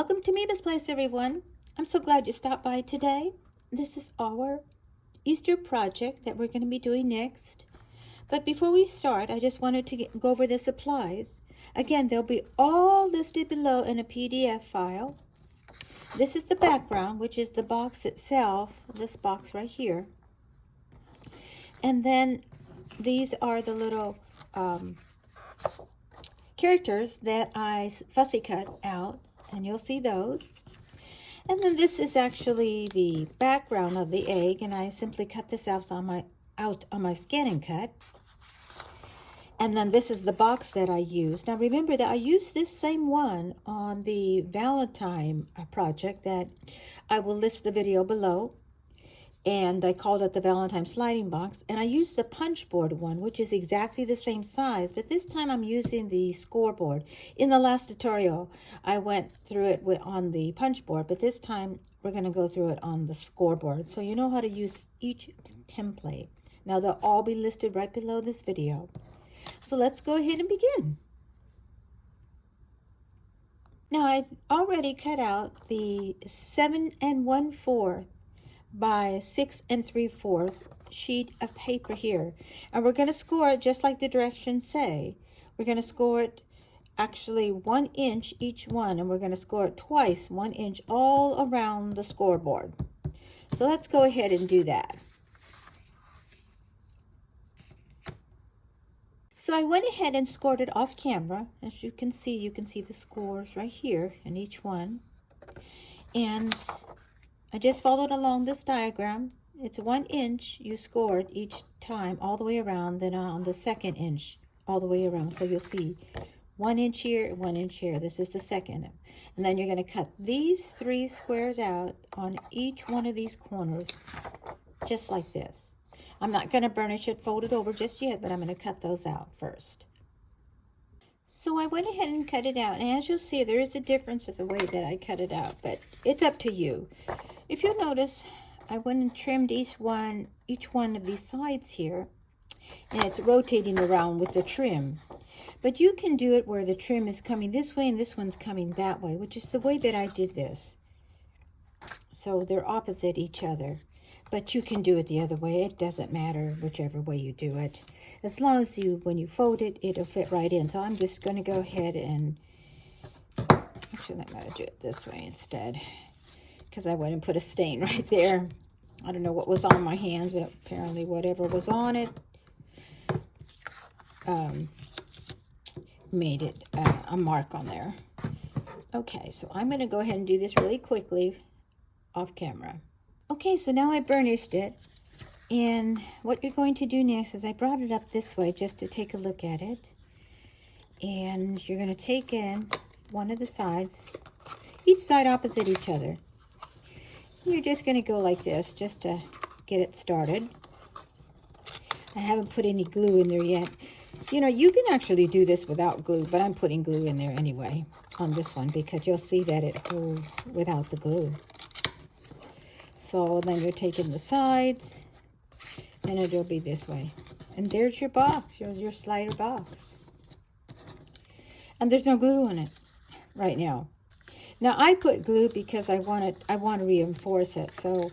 Welcome to Mima's Place, everyone. I'm so glad you stopped by today. This is our Easter project that we're going to be doing next. But before we start, I just wanted to go over the supplies. Again, they'll be all listed below in a PDF file. This is the background, which is the box itself, this box right here. And then these are the little characters that I fussy cut out, and you'll see those. And then this is actually the background of the egg, and I simply cut this out on my Scan and Cut. And then this is the box that I used. Now remember that I used this same one on the Valentine project that I will list the video below. And I called it the Valentine sliding box. And I used the Punchboard one, which is exactly the same size, but this time I'm using the Scoreboard. In the last tutorial, I went through it on the Punchboard, but this time we're going to go through it on the Scoreboard. So you know how to use each template. Now they'll all be listed right below this video. So let's go ahead and begin. Now I've already cut out the 7 1/4 by 6 3/4 sheet of paper here, and we're going to score it just like the directions say. We're going to score it actually 1 inch each one, and we're going to score it twice 1 inch all around the scoreboard. So let's go ahead and do that. So I went ahead and scored it off camera. As you can see the scores right here in each one, and I just followed along this diagram. It's 1 inch you scored each time all the way around, then on the second inch all the way around. So you'll see 1 inch here, 1 inch here. This is the second. And then you're going to cut these 3 squares out on each one of these corners, just like this. I'm not going to burnish it, fold it over just yet, but I'm going to cut those out first. So I went ahead and cut it out, and as you'll see, there is a difference of the way that I cut it out, but it's up to you. If you'll notice, I went and trimmed each one of these sides here, and it's rotating around with the trim. But you can do it where the trim is coming this way and this one's coming that way, which is the way that I did this. So they're opposite each other. But you can do it the other way. It doesn't matter whichever way you do it. As long as when you fold it, it'll fit right in. So I'm just going to go ahead and, actually I'm going to do it this way instead, because I went and put a stain right there. I don't know what was on my hands, but apparently whatever was on it made it a mark on there. Okay, so I'm going to go ahead and do this really quickly off camera. Okay, so now I burnished it, and what you're going to do next is I brought it up this way just to take a look at it, and you're going to take in one of the sides, each side opposite each other. You're just going to go like this just to get it started. I haven't put any glue in there yet. You know, you can actually do this without glue, but I'm putting glue in there anyway on this one because you'll see that it holds without the glue. So then you're taking the sides, and it'll be this way. And there's your box, your slider box. And there's no glue on it right now. Now I put glue because I want to reinforce it. So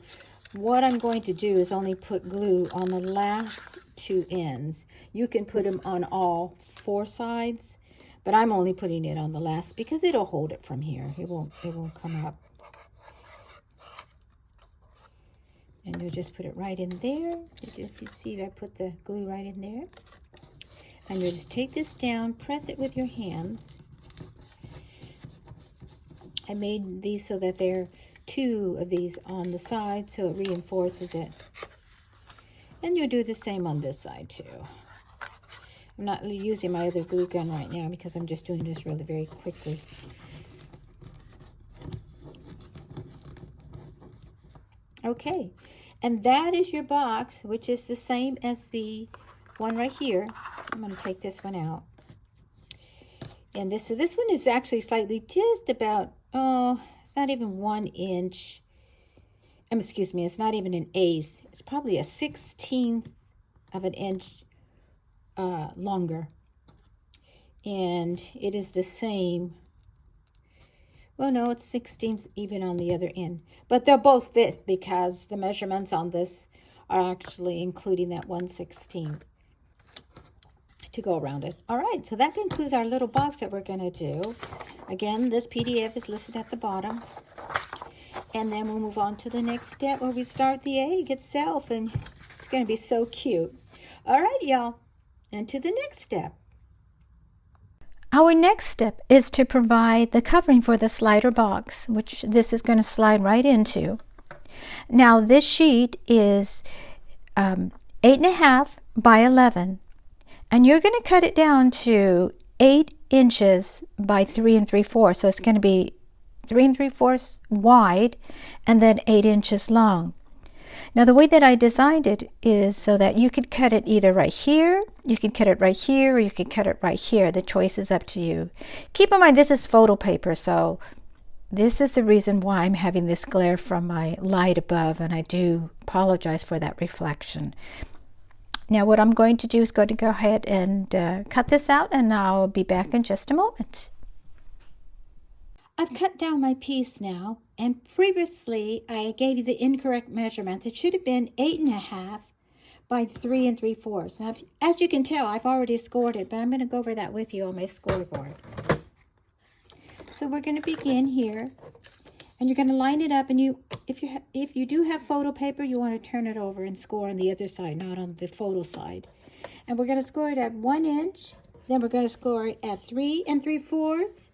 what I'm going to do is only put glue on the last 2 ends. You can put them on all 4 sides, but I'm only putting it on the last because it'll hold it from here. It won't come up. And you'll just put it right in there. You see I put the glue right in there. And you'll just take this down, press it with your hands. I made these so that there are 2 of these on the side, so it reinforces it. And you'll do the same on this side too. I'm not using my other glue gun right now because I'm just doing this really very quickly. Okay, and that is your box, which is the same as the one right here. I'm going to take this one out. And this one is actually slightly just about, it's not even 1 inch. Excuse me, it's not even an 1/8. It's probably a 1/16 of an inch longer. And it is the same Well, no, it's 16th even on the other end. But they'll both fit because the measurements on this are actually including that 1/16 to go around it. All right, so that concludes our little box that we're going to do. Again, this PDF is listed at the bottom. And then we'll move on to the next step where we start the egg itself, and it's going to be so cute. All right, y'all, and to the next step. Our next step is to provide the covering for the slider box, which this is going to slide right into. Now, this sheet is 8.5 by 11, and you're going to cut it down to 8 inches by 3 3/4. So it's going to be 3 3/4 wide and then 8 inches long. Now, the way that I designed it is so that you could cut it either right here, you could cut it right here, or you could cut it right here. The choice is up to you. Keep in mind, this is photo paper, so this is the reason why I'm having this glare from my light above, and I do apologize for that reflection. Now, what I'm going to do is go ahead and cut this out, and I'll be back in just a moment. I've cut down my piece now, and previously I gave you the incorrect measurements. It should have been 8.5 by 3 3/4. Now, as you can tell, I've already scored it, but I'm going to go over that with you on my scoreboard. So we're going to begin here, and you're going to line it up, and if you do have photo paper, you want to turn it over and score on the other side, not on the photo side. And we're going to score it at 1 inch, then we're going to score it at 3 3/4.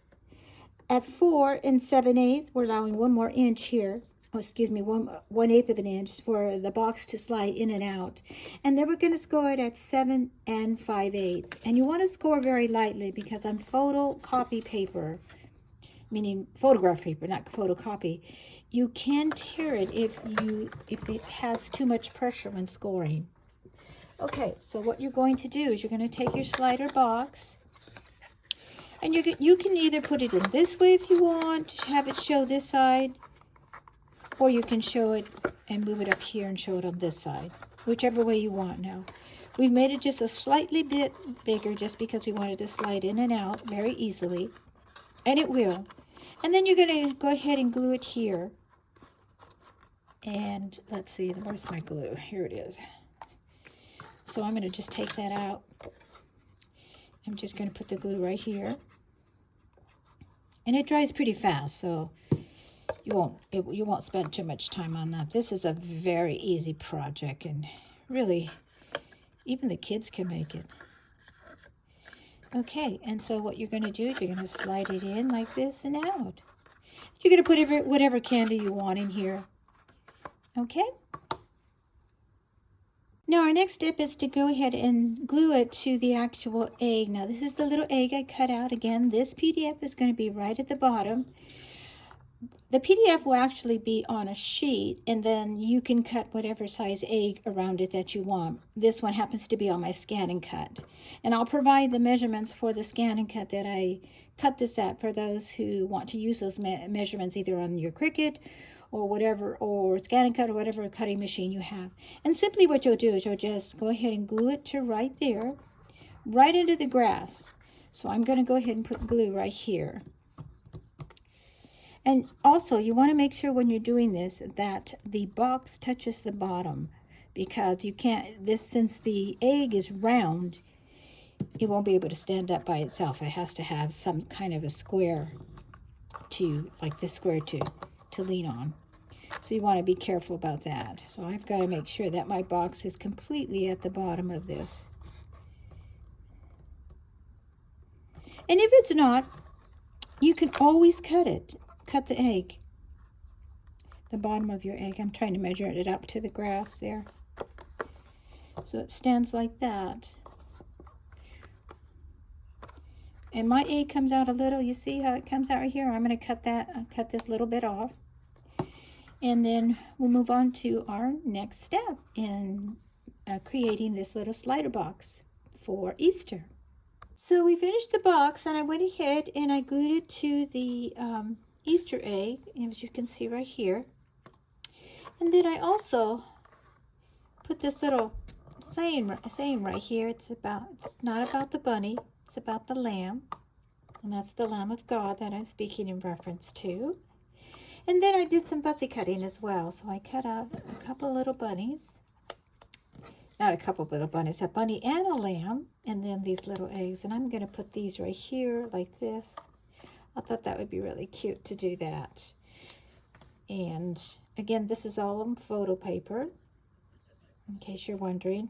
At 4 7/8, we're allowing 1 more inch here. Oh, excuse me, 1/8 of an inch for the box to slide in and out. And then we're going to score it at 7 5/8. And you want to score very lightly because on photocopy paper, meaning photograph paper, not photocopy, you can tear it if it has too much pressure when scoring. Okay, so what you're going to do is you're going to take your slider box, and you can either put it in this way if you want, have it show this side, or you can show it and move it up here and show it on this side, whichever way you want. Now, we've made it just a slightly bit bigger just because we wanted to slide in and out very easily, and it will. And then you're going to go ahead and glue it here. And let's see, where's my glue? Here it is. So I'm going to just take that out. I'm just going to put the glue right here. And it dries pretty fast, so you won't spend too much time on that. This is a very easy project, and really, even the kids can make it. Okay, and so what you're going to do is you're going to slide it in like this and out. You're going to put whatever candy you want in here. Okay? Now our next step is to go ahead and glue it to the actual egg. Now this is the little egg I cut out. Again, this PDF is going to be right at the bottom. The PDF will actually be on a sheet, and then you can cut whatever size egg around it that you want. This one happens to be on my scan and cut. And I'll provide the measurements for the scan and cut that I cut this at for those who want to use those measurements either on your Cricut or whatever, or scan and cut, or whatever cutting machine you have. And simply what you'll do is you'll just go ahead and glue it to right there, right into the grass. So I'm going to go ahead and put glue right here. And also, you want to make sure when you're doing this that the box touches the bottom, because you can't, since the egg is round, it won't be able to stand up by itself. It has to have some kind of a square like this square to lean on. So you want to be careful about that. So I've got to make sure that my box is completely at the bottom of this. And if it's not, you can always cut it. Cut the egg, the bottom of your egg. I'm trying to measure it up to the grass there. So it stands like that. And my egg comes out a little. You see how it comes out right here? I'm going to cut this little bit off. And then we'll move on to our next step in creating this little slider box for Easter. So we finished the box, and I went ahead and I glued it to the Easter egg, as you can see right here. And then I also put this little saying right here. It's not about the bunny, it's about the lamb. And that's the Lamb of God that I'm speaking in reference to. And then I did some fussy cutting as well. So I cut out a couple little bunnies. Not a couple little bunnies, a bunny and a lamb. And then these little eggs. And I'm going to put these right here like this. I thought that would be really cute to do that. And again, this is all on photo paper, in case you're wondering.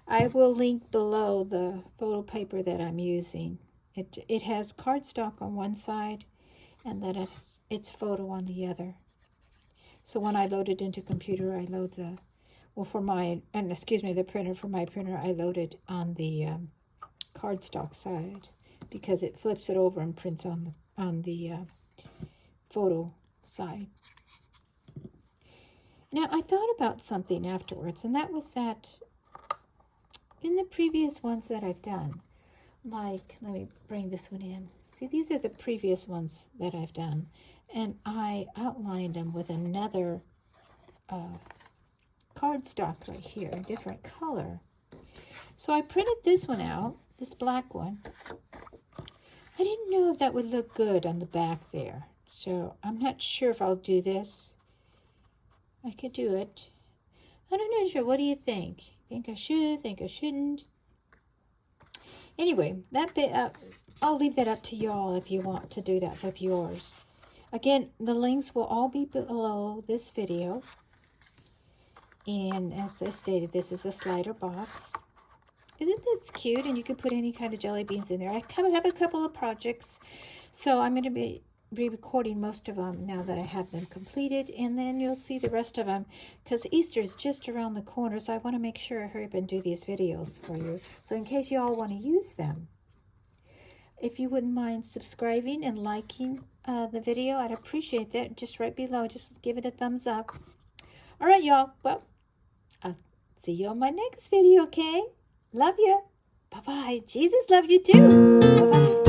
I will link below the photo paper that I'm using. It has cardstock on one side, and then it's photo on the other. So when I load it into computer, I load the, well, for my, and excuse me, the printer, for my printer, I load it on the cardstock side, because it flips it over and prints on the photo side. Now, I thought about something afterwards, and that was that in the previous ones that I've done, like, let me bring this one in. See, these are the previous ones that I've done, and I outlined them with another cardstock right here, a different color. So I printed this one out, this black one. I didn't know if that would look good on the back there, so I'm not sure if I'll do this. I could do it. I'm not sure. What do you think? Think I should? Think I shouldn't? Anyway, that bit up, I'll leave that up to y'all if you want to do that with yours. Again, the links will all be below this video. And as I stated, this is a slider box. Isn't this cute? And you can put any kind of jelly beans in there. I have a couple of projects, so I'm going to be re-recording most of them now that I have them completed, and then you'll see the rest of them, because Easter is just around the corner, so I want to make sure I hurry up and do these videos for you, so in case you all want to use them. If you wouldn't mind subscribing and liking the video, I'd appreciate that. Just right below, just give it a thumbs up. All right, y'all. Well, I'll see you on my next video, okay? Love you. Bye-bye. Jesus loved you too. Bye-bye.